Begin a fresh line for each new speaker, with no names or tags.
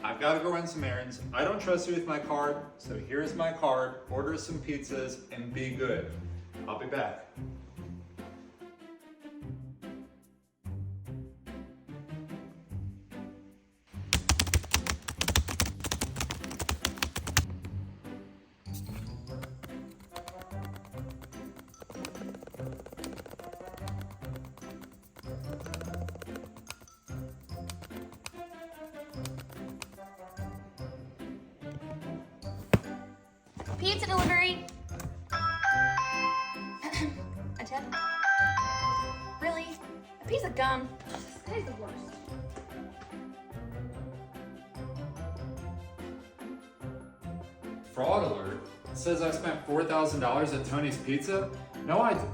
I've got to go run some errands. I don't trust you with my card, so here's my card. Order some pizzas and be good. I'll be back.
Pizza delivery. A tip? Really? A piece of gum? That is the worst.
Fraud alert. It says I spent $4,000 at Tony's Pizza? No, I didn't.